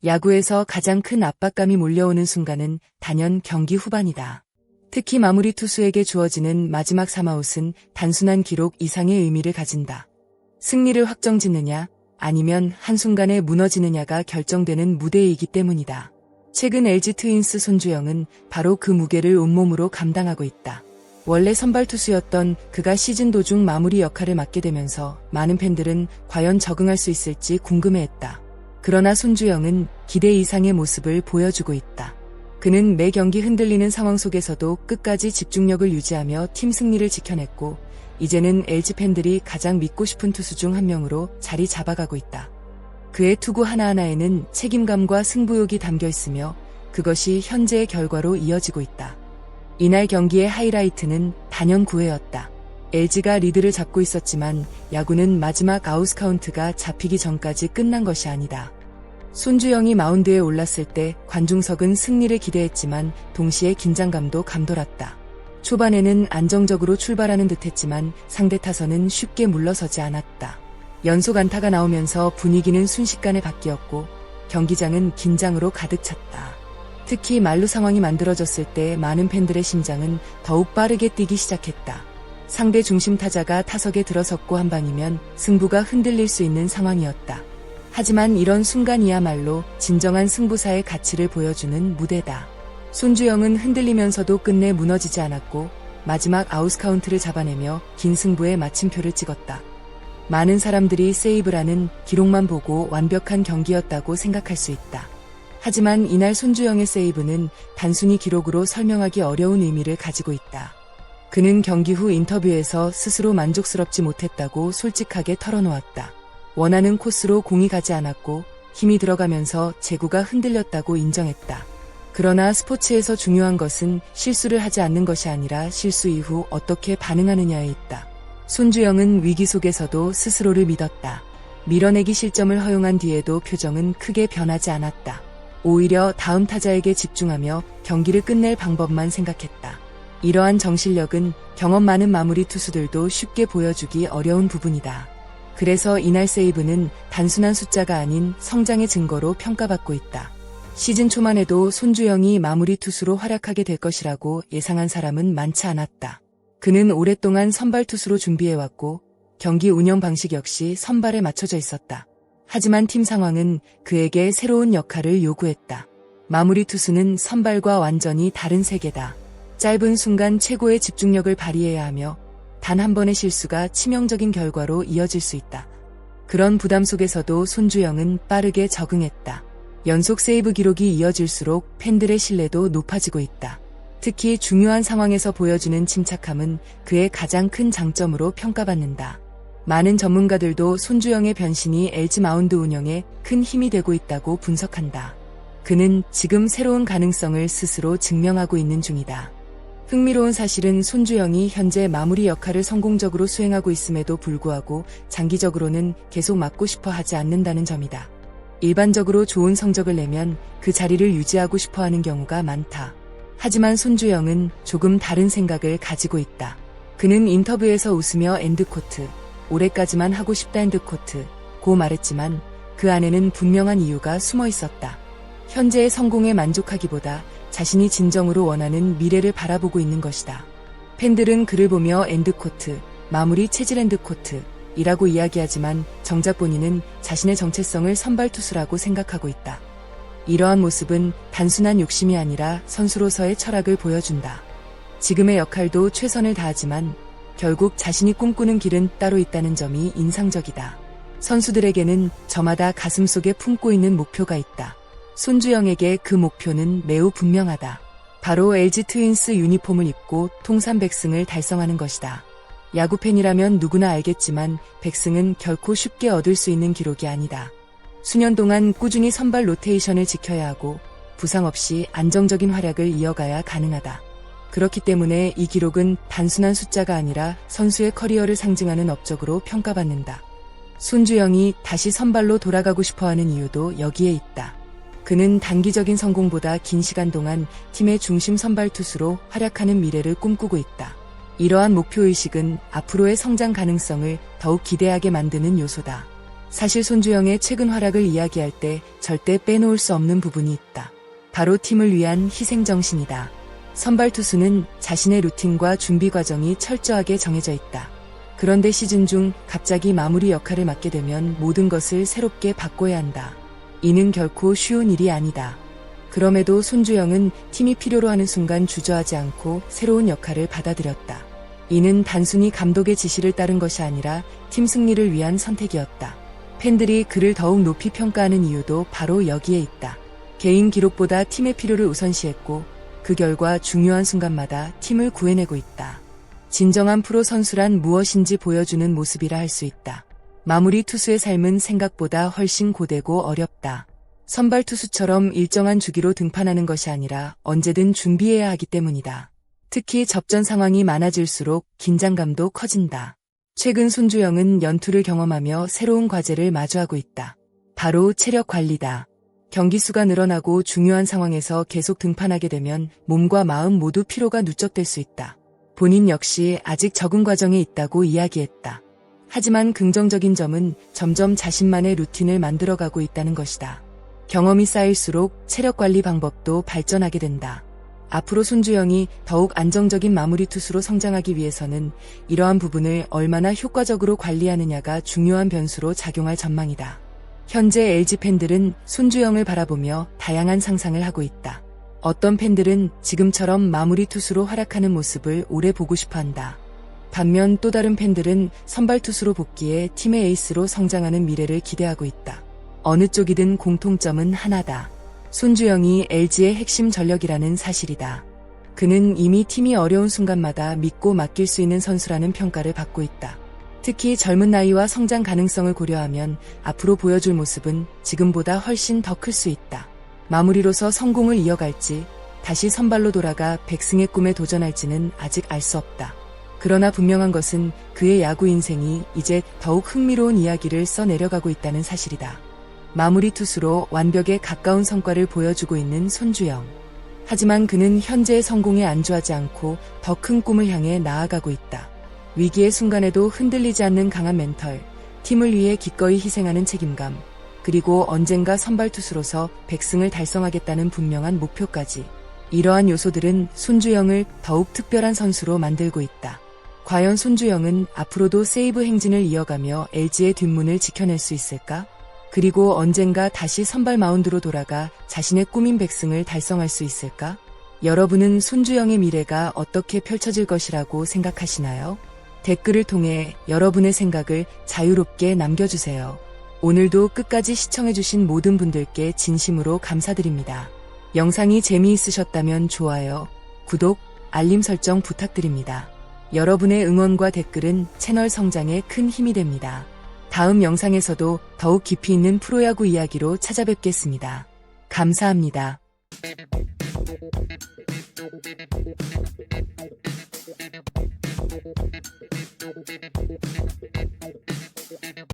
야구에서 가장 큰 압박감이 몰려오는 순간은 단연 경기 후반이다. 특히 마무리 투수에게 주어지는 마지막 3아웃은 단순한 기록 이상의 의미를 가진다. 승리를 확정짓느냐 아니면 한순간에 무너지느냐가 결정되는 무대이기 때문이다. 최근 LG 트윈스 손주영은 바로 그 무게를 온몸으로 감당하고 있다. 원래 선발 투수였던 그가 시즌 도중 마무리 역할을 맡게 되면서 많은 팬들은 과연 적응할 수 있을지 궁금해했다. 그러나 손주영은 기대 이상의 모습을 보여주고 있다. 그는 매 경기 흔들리는 상황 속에서도 끝까지 집중력을 유지하며 팀 승리를 지켜냈고 이제는 LG 팬들이 가장 믿고 싶은 투수 중 한 명으로 자리 잡아가고 있다. 그의 투구 하나하나에는 책임감과 승부욕이 담겨 있으며 그것이 현재의 결과로 이어지고 있다. 이날 경기의 하이라이트는 단연 9회였다. LG가 리드를 잡고 있었지만 야구는 마지막 아웃 카운트가 잡히기 전까지 끝난 것이 아니다. 손주영이 마운드에 올랐을 때 관중석은 승리를 기대했지만 동시에 긴장감도 감돌았다. 초반에는 안정적으로 출발하는 듯했지만 상대 타선은 쉽게 물러서지 않았다. 연속 안타가 나오면서 분위기는 순식간에 바뀌었고 경기장은 긴장으로 가득 찼다. 특히 만루 상황이 만들어졌을 때 많은 팬들의 심장은 더욱 빠르게 뛰기 시작했다. 상대 중심 타자가 타석에 들어섰고 한 방이면 승부가 흔들릴 수 있는 상황이었다. 하지만 이런 순간이야말로 진정한 승부사의 가치를 보여주는 무대다. 손주영은 흔들리면서도 끝내 무너지지 않았고 마지막 아웃 카운트를 잡아내며 긴 승부에 마침표를 찍었다. 많은 사람들이 세이브라는 기록만 보고 완벽한 경기였다고 생각할 수 있다. 하지만 이날 손주영의 세이브는 단순히 기록으로 설명하기 어려운 의미를 가지고 있다. 그는 경기 후 인터뷰에서 스스로 만족스럽지 못했다고 솔직하게 털어놓았다. 원하는 코스로 공이 가지 않았고 힘이 들어가면서 제구가 흔들렸다고 인정했다. 그러나 스포츠에서 중요한 것은 실수를 하지 않는 것이 아니라 실수 이후 어떻게 반응하느냐에 있다. 손주영은 위기 속에서도 스스로를 믿었다. 밀어내기 실점을 허용한 뒤에도 표정은 크게 변하지 않았다. 오히려 다음 타자에게 집중하며 경기를 끝낼 방법만 생각했다. 이러한 정신력은 경험 많은 마무리 투수들도 쉽게 보여주기 어려운 부분이다. 그래서 이날 세이브는 단순한 숫자가 아닌 성장의 증거로 평가받고 있다. 시즌 초만 해도 손주영이 마무리 투수로 활약하게 될 것이라고 예상한 사람은 많지 않았다. 그는 오랫동안 선발 투수로 준비해왔고 경기 운영 방식 역시 선발에 맞춰져 있었다. 하지만 팀 상황은 그에게 새로운 역할을 요구했다. 마무리 투수는 선발과 완전히 다른 세계다. 짧은 순간 최고의 집중력을 발휘해야 하며 단 한 번의 실수가 치명적인 결과로 이어질 수 있다. 그런 부담 속에서도 손주영은 빠르게 적응했다. 연속 세이브 기록이 이어질수록 팬들의 신뢰도 높아지고 있다. 특히 중요한 상황에서 보여주는 침착함은 그의 가장 큰 장점으로 평가받는다. 많은 전문가들도 손주영의 변신이 LG 마운드 운영에 큰 힘이 되고 있다고 분석한다. 그는 지금 새로운 가능성을 스스로 증명하고 있는 중이다. 흥미로운 사실은 손주영이 현재 마무리 역할을 성공적으로 수행하고 있음에도 불구하고 장기적으로는 계속 맡고 싶어 하지 않는다는 점이다. 일반적으로 좋은 성적을 내면 그 자리를 유지하고 싶어 하는 경우가 많다. 하지만 손주영은 조금 다른 생각을 가지고 있다. 그는 인터뷰에서 웃으며 엔드코트, 올해까지만 하고 싶다 엔드코트, 고 말했지만 그 안에는 분명한 이유가 숨어 있었다. 현재의 성공에 만족하기보다 자신이 진정으로 원하는 미래를 바라보고 있는 것이다. 팬들은 그를 보며 엔드코트, 마무리 체질 엔드코트 이라고 이야기하지만 정작 본인은 자신의 정체성을 선발 투수라고 생각하고 있다. 이러한 모습은 단순한 욕심이 아니라 선수로서의 철학을 보여준다. 지금의 역할도 최선을 다하지만 결국 자신이 꿈꾸는 길은 따로 있다는 점이 인상적이다. 선수들에게는 저마다 가슴속에 품고 있는 목표가 있다. 손주영에게 그 목표는 매우 분명하다. 바로 LG 트윈스 유니폼을 입고 통산 100승을 달성하는 것이다. 야구팬이라면 누구나 알겠지만 100승은 결코 쉽게 얻을 수 있는 기록이 아니다. 수년 동안 꾸준히 선발 로테이션을 지켜야 하고 부상 없이 안정적인 활약을 이어가야 가능하다. 그렇기 때문에 이 기록은 단순한 숫자가 아니라 선수의 커리어를 상징하는 업적으로 평가받는다. 손주영이 다시 선발로 돌아가고 싶어하는 이유도 여기에 있다. 그는 단기적인 성공보다 긴 시간 동안 팀의 중심 선발 투수로 활약하는 미래를 꿈꾸고 있다. 이러한 목표의식은 앞으로의 성장 가능성을 더욱 기대하게 만드는 요소다. 사실 손주영의 최근 활약을 이야기할 때 절대 빼놓을 수 없는 부분이 있다. 바로 팀을 위한 희생정신이다. 선발 투수는 자신의 루틴과 준비 과정이 철저하게 정해져 있다. 그런데 시즌 중 갑자기 마무리 역할을 맡게 되면 모든 것을 새롭게 바꿔야 한다. 이는 결코 쉬운 일이 아니다. 그럼에도 손주영은 팀이 필요로 하는 순간 주저하지 않고 새로운 역할을 받아들였다. 이는 단순히 감독의 지시를 따른 것이 아니라 팀 승리를 위한 선택이었다. 팬들이 그를 더욱 높이 평가하는 이유도 바로 여기에 있다. 개인 기록보다 팀의 필요를 우선시했고 그 결과 중요한 순간마다 팀을 구해내고 있다. 진정한 프로 선수란 무엇인지 보여주는 모습이라 할 수 있다. 마무리 투수의 삶은 생각보다 훨씬 고되고 어렵다. 선발 투수처럼 일정한 주기로 등판하는 것이 아니라 언제든 준비해야 하기 때문이다. 특히 접전 상황이 많아질수록 긴장감도 커진다. 최근 손주영은 연투를 경험하며 새로운 과제를 마주하고 있다. 바로 체력 관리다. 경기 수가 늘어나고 중요한 상황에서 계속 등판하게 되면 몸과 마음 모두 피로가 누적될 수 있다. 본인 역시 아직 적응 과정에 있다고 이야기했다. 하지만 긍정적인 점은 점점 자신만의 루틴을 만들어가고 있다는 것이다. 경험이 쌓일수록 체력 관리 방법도 발전하게 된다. 앞으로 손주영이 더욱 안정적인 마무리 투수로 성장하기 위해서는 이러한 부분을 얼마나 효과적으로 관리하느냐가 중요한 변수로 작용할 전망이다. 현재 LG 팬들은 손주영을 바라보며 다양한 상상을 하고 있다. 어떤 팬들은 지금처럼 마무리 투수로 활약하는 모습을 오래 보고 싶어 한다. 반면 또 다른 팬들은 선발 투수로 복귀해 팀의 에이스로 성장하는 미래를 기대하고 있다. 어느 쪽이든 공통점은 하나다. 손주영이 LG의 핵심 전력이라는 사실이다. 그는 이미 팀이 어려운 순간마다 믿고 맡길 수 있는 선수라는 평가를 받고 있다. 특히 젊은 나이와 성장 가능성을 고려하면 앞으로 보여줄 모습은 지금보다 훨씬 더 클 수 있다. 마무리로서 성공을 이어갈지, 다시 선발로 돌아가 백승의 꿈에 도전할지는 아직 알 수 없다. 그러나 분명한 것은 그의 야구 인생이 이제 더욱 흥미로운 이야기를 써내려가고 있다는 사실이다. 마무리 투수로 완벽에 가까운 성과를 보여주고 있는 손주영. 하지만 그는 현재의 성공에 안주하지 않고 더 큰 꿈을 향해 나아가고 있다. 위기의 순간에도 흔들리지 않는 강한 멘털, 팀을 위해 기꺼이 희생하는 책임감, 그리고 언젠가 선발 투수로서 백승을 달성하겠다는 분명한 목표까지. 이러한 요소들은 손주영을 더욱 특별한 선수로 만들고 있다. 과연 손주영은 앞으로도 세이브 행진을 이어가며 LG의 뒷문을 지켜낼 수 있을까? 그리고 언젠가 다시 선발 마운드로 돌아가 자신의 꿈인 백승을 달성할 수 있을까? 여러분은 손주영의 미래가 어떻게 펼쳐질 것이라고 생각하시나요? 댓글을 통해 여러분의 생각을 자유롭게 남겨주세요. 오늘도 끝까지 시청해주신 모든 분들께 진심으로 감사드립니다. 영상이 재미있으셨다면 좋아요, 구독, 알림 설정 부탁드립니다. 여러분의 응원과 댓글은 채널 성장에 큰 힘이 됩니다. 다음 영상에서도 더욱 깊이 있는 프로야구 이야기로 찾아뵙겠습니다. 감사합니다.